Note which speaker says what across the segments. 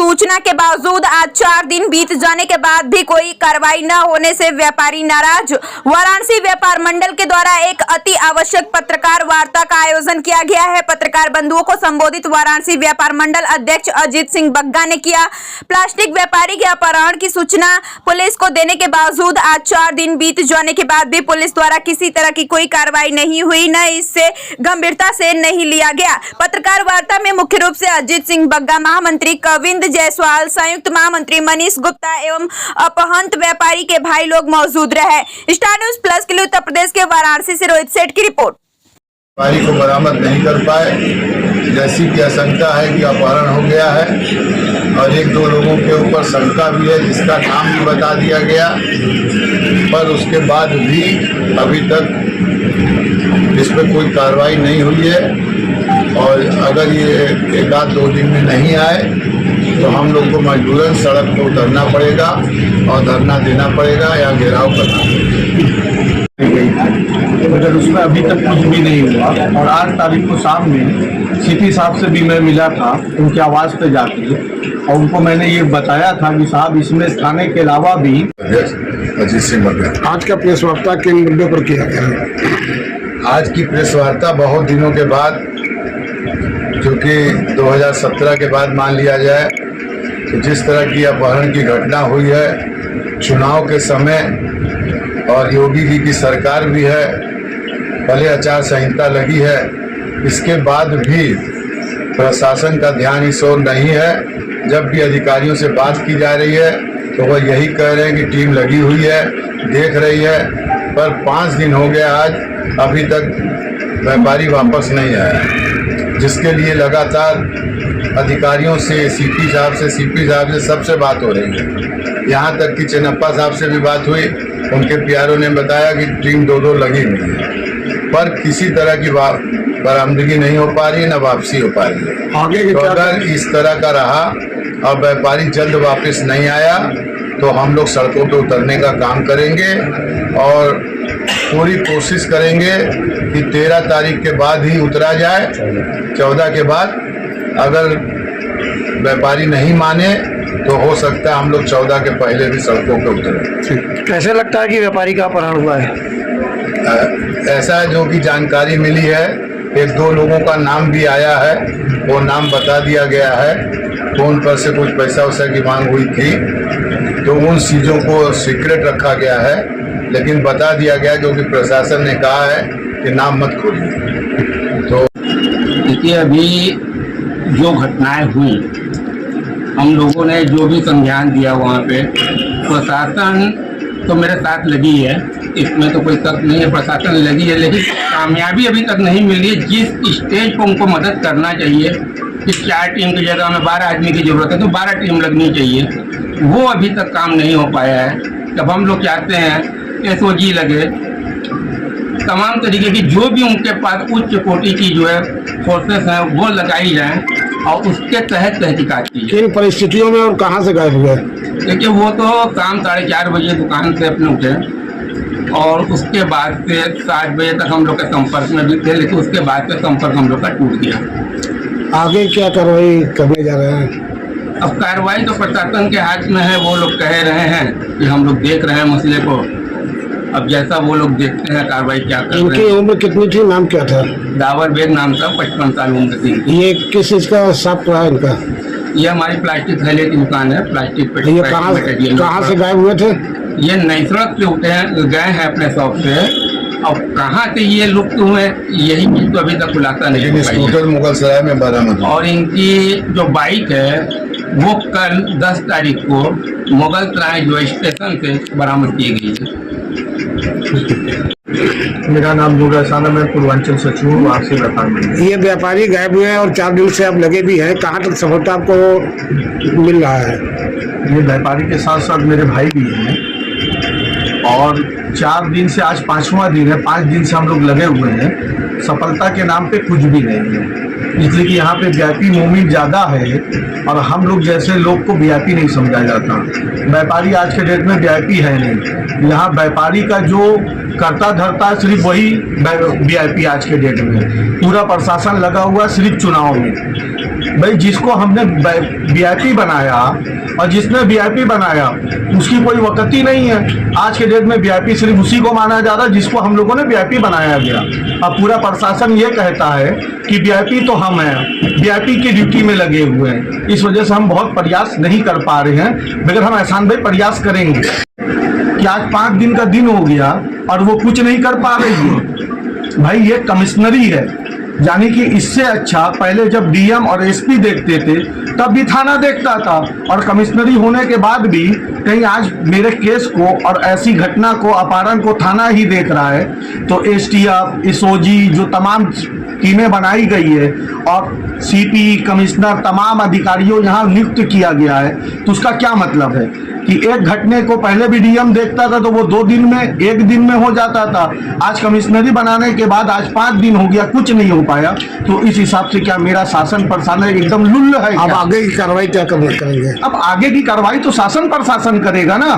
Speaker 1: सूचना के बावजूद आज 4 दिन बीत जाने के बाद भी कोई कार्रवाई न होने से व्यापारी नाराज। वाराणसी व्यापार मंडल के द्वारा एक अति आवश्यक पत्रकार वार्ता का आयोजन किया गया है। पत्रकार बंधुओं को संबोधित वाराणसी व्यापार मंडल अध्यक्ष अजीत सिंह बग्गा ने किया। प्लास्टिक व्यापारी के अपहरण की सूचना पुलिस को देने के बावजूद आज 4 दिन बीत जाने के बाद भी पुलिस द्वारा किसी तरह की कोई कार्रवाई नहीं हुई, न इसे गंभीरता से नहीं लिया गया। पत्रकार वार्ता में मुख्य रूप से अजीत सिंह बग्गा, महामंत्री कविंद जायसवाल, संयुक्त महामंत्री मनीष गुप्ता एवं अपहंत व्यापारी के भाई लोग मौजूद रहे। स्टार न्यूज़ प्लस के लिए उत्तर प्रदेश के वाराणसी से रोहित सेठ की रिपोर्ट।
Speaker 2: व्यापारी को बरामद नहीं कर पाए, जैसी की आशंका है कि अपहरण हो गया है और 1-2 लोगों के ऊपर शंका भी है जिसका नाम भी बता दिया गया, पर उसके बाद भी अभी तक इस पर कोई कार्रवाई नहीं हुई है। और अगर ये 1-2 दिन में नहीं आए तो हम लोग को मजबूरन सड़क पर उतरना पड़ेगा और धरना देना पड़ेगा या घेराव करना पड़ेगा।
Speaker 3: मगर उसमें अभी तक कुछ भी नहीं हुआ। और 8 तारीख को शाम में सीपी साहब से भी मैं मिला था, उनके आवाज़ पे जाके, और उनको मैंने ये बताया था कि साहब इसमें थाने के अलावा भी।
Speaker 2: अजीत सिंह बग्गा।
Speaker 4: आज का प्रेस वार्ता किन मुद्दों पर किया गया?
Speaker 2: आज की प्रेस वार्ता बहुत दिनों के बाद, क्योंकि 2017 के बाद मान लिया जाए तो जिस तरह की अपहरण की घटना हुई है चुनाव के समय, और योगी जी की सरकार भी है, भले आचार संहिता लगी है, इसके बाद भी प्रशासन का ध्यान इस ओर नहीं है। जब भी अधिकारियों से बात की जा रही है तो वह यही कह रहे हैं कि टीम लगी हुई है, देख रही है, पर 5 दिन हो गया आज अभी तक व्यापारी वापस नहीं आया, जिसके लिए लगातार अधिकारियों से, सीपी साहब से सबसे बात हो रही है। यहाँ तक कि चेन्नप्पा साहब से भी बात हुई, उनके पीआरओ ने बताया कि टीम 2-2 लगी हुई है, पर किसी तरह की बरामदगी नहीं हो पा रही है, न वापसी हो पा रही है।
Speaker 4: आगे
Speaker 2: तो अगर इस तरह का रहा और व्यापारी जल्द वापस नहीं आया तो हम लोग सड़कों पर उतरने का काम करेंगे और पूरी कोशिश करेंगे कि 13 तारीख के बाद ही उतरा जाए। 14 के बाद अगर व्यापारी नहीं माने तो हो सकता है हम लोग 14 के पहले भी सड़कों पर उतरें।
Speaker 4: कैसे लगता है कि व्यापारी का अपहरण हुआ है?
Speaker 2: ऐसा है जो कि जानकारी मिली है, 1-2 लोगों का नाम भी आया है, वो नाम बता दिया गया है। फोन पर से कुछ पैसा वैसा की मांग हुई थी तो उन चीज़ों को सीक्रेट रखा गया है, लेकिन बता दिया गया क्योंकि प्रशासन ने कहा है कि नाम मत खोलिए। तो
Speaker 5: देखिए, अभी जो घटनाएं हुई, हम लोगों ने जो भी संज्ञान दिया वहाँ पे, प्रशासन तो मेरे साथ लगी है, इसमें तो कोई शक नहीं है, प्रशासन लगी है, लेकिन कामयाबी अभी तक नहीं मिली है। जिस स्टेज पर उनको मदद करना चाहिए कि 4 टीम की जगह में 12 आदमी की जरूरत है तो 12 टीम लगनी चाहिए, वो अभी तक काम नहीं हो पाया है। जब हम लोग चाहते हैं SOG लगे, तमाम तरीके की जो भी उनके पास उच्च कोटि की जो है फोर्सेस हैं वो लगाई जाएं और उसके तहत तहकीकात की।
Speaker 4: किन परिस्थितियों में और कहां से गायब हुए?
Speaker 5: देखिए, वो तो शाम 4:30 बजे दुकान से अपने उठे और उसके बाद से 7 बजे तक हम लोग के संपर्क में भी थे, लेकिन उसके बाद से संपर्क हम लोग का टूट गया।
Speaker 4: आगे क्या कार्रवाई करने जा रहे हैं?
Speaker 5: अब कार्रवाई तो प्रशासन के हाथ में है, वो लोग कह रहे हैं कि हम लोग देख रहे हैं मसले को, अब जैसा वो लोग देखते हैं कार्रवाई क्या कर रहे हैं।
Speaker 4: इनकी उम्र कितनी थी, नाम क्या था?
Speaker 5: दावर बेग नाम था, 55 साल उम्र थी।
Speaker 4: ये किस चीज का शॉप रहा इनका?
Speaker 5: ये हमारी प्लास्टिक थैले की दुकान है, प्लास्टिक पे।
Speaker 4: ये कहाँ से गायब हुए थे?
Speaker 5: ये नई सड़क से उठे हैं, गए हैं अपने शॉप से, और कहाँ से ये लुप्त हुए यही चीज तो अभी तक खुलासा नहीं हो पाई है।
Speaker 2: मुगल सराय में बरामद।
Speaker 5: और इनकी जो बाइक है वो कल 10 तारीख को मुगल सराय जो स्टेशन से बरामद की गई है।
Speaker 3: मेरा नाम नूर एहसान है, मैं पूर्वांचल सचिव हूँ वाराणसी व्यापार मंडल।
Speaker 4: ये व्यापारी गायब हुए हैं और 4 दिन से आप लगे भी हैं, कहाँ तक सफलता आपको मिल रहा है?
Speaker 3: ये व्यापारी के साथ साथ मेरे भाई भी हैं और 4 दिन से आज 5वां दिन है, 5 दिन से हम लोग लगे हुए हैं। सफलता के नाम पे कुछ भी नहीं है, इसलिए कि यहाँ पे VIP मोमिन ज़्यादा है और हम लोग जैसे लोग को VIP नहीं समझा जाता। व्यापारी आज के डेट में VIP है नहीं, यहाँ व्यापारी का जो करता धरता सिर्फ वही VIP आज के डेट में। पूरा प्रशासन लगा हुआ सिर्फ चुनाव में। भाई जिसको हमने वीआईपी बनाया और जिसने वीआईपी बनाया उसकी कोई वक़्त ही नहीं है। आज के डेट में वीआईपी सिर्फ उसी को माना जा रहा है जिसको हम लोगों ने वीआईपी बनाया गया। अब पूरा प्रशासन ये कहता है कि वीआईपी तो हम हैं, वीआईपी की ड्यूटी में लगे हुए हैं। इस वजह से हम बहुत प्रयास नहीं कर पा रहे हैं, मगर हम एहसान भाई प्रयास करेंगे कि आज 5 दिन का दिन हो गया और वो कुछ नहीं कर पा रही है। भाई ये कमिश्नरी है, यानी कि इससे अच्छा पहले जब डीएम और एसपी देखते थे तब भी थाना देखता था, और कमिश्नरी होने के बाद भी कहीं आज मेरे केस को और ऐसी घटना को, अपहरण को थाना ही देख रहा है। तो एसटीएफ, एसओजी जो तमाम टीमें बनाई गई है और सीपी, कमिश्नर, तमाम अधिकारियों यहाँ नियुक्त किया गया है, तो उसका क्या मतलब है कि एक घटने को पहले भी डीएम देखता था तो वो 2 दिन में, 1 दिन में हो जाता था। आज कमिश्नरी बनाने के बाद आज 5 दिन हो गया, कुछ नहीं हो पाया। तो इस हिसाब से क्या मेरा शासन प्रशासन एकदम लुल्ल है?
Speaker 4: अब आगे की कार्रवाई क्या करेंगे?
Speaker 3: अब आगे की कार्रवाई तो शासन प्रशासन करेगा ना,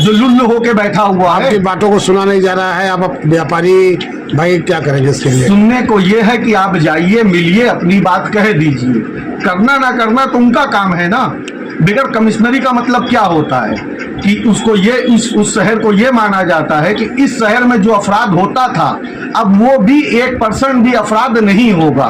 Speaker 3: जो लुल्ल होके बैठा हुआ है।
Speaker 4: आपकी बातों को सुना नहीं जा रहा है, अब व्यापारी भाई क्या करेंगे इसके लिए?
Speaker 3: सुनने को ये है कि आप जाइए, मिलिए, अपनी बात कह दीजिए। करना ना करना तो उनका काम है ना। बिगर कमिश्नरी का मतलब क्या होता है कि उसको ये उस शहर को ये माना जाता है कि इस शहर में जो अपराध होता था अब वो भी 1% भी अपराध नहीं होगा।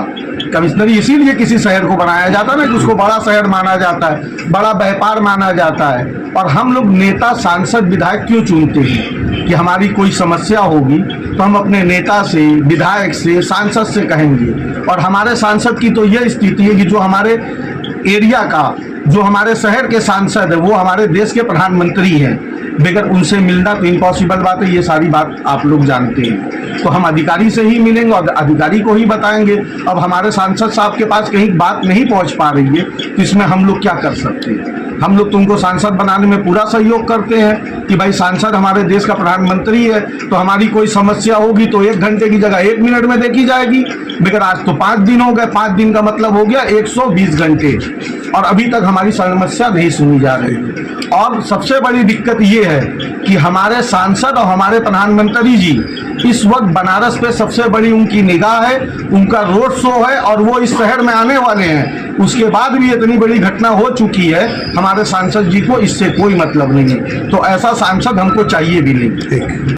Speaker 3: कमिश्नरी इसीलिए किसी शहर को बनाया जाता है ना कि उसको बड़ा शहर माना जाता है, बड़ा व्यापार माना जाता है। और हम लोग नेता, सांसद, विधायक क्यों चुनते हैं कि हमारी कोई समस्या होगी तो हम अपने नेता से, विधायक से, सांसद से कहेंगे। और हमारे सांसद की तो ये स्थिति है कि जो हमारे एरिया का, जो हमारे शहर के सांसद है वो हमारे देश के प्रधानमंत्री हैं। बगैर उनसे मिलना तो इम्पॉसिबल बात है, ये सारी बात आप लोग जानते हैं। तो हम अधिकारी से ही मिलेंगे और अधिकारी को ही बताएंगे। अब हमारे सांसद साहब के पास कहीं बात नहीं पहुंच पा रही है तो इसमें हम लोग क्या कर सकते हैं? हम लोग तुमको सांसद बनाने में पूरा सहयोग करते हैं कि भाई सांसद हमारे देश का प्रधानमंत्री है, तो हमारी कोई समस्या होगी तो 1 घंटे की जगह 1 मिनट में देखी जाएगी। मगर आज तो 5 दिन हो गए, 5 दिन का मतलब हो गया 120 घंटे, और अभी तक हमारी समस्या नहीं सुनी जा रही है। और सबसे बड़ी दिक्कत ये है कि हमारे सांसद और हमारे प्रधानमंत्री जी इस वक्त बनारस पे सबसे बड़ी उनकी निगाह है, उनका रोड शो है और वो इस शहर में आने वाले हैं। उसके बाद भी इतनी बड़ी घटना हो चुकी है, हमारे सांसद जी को इससे कोई मतलब नहीं है। तो ऐसा सांसद हमको चाहिए भी नहीं।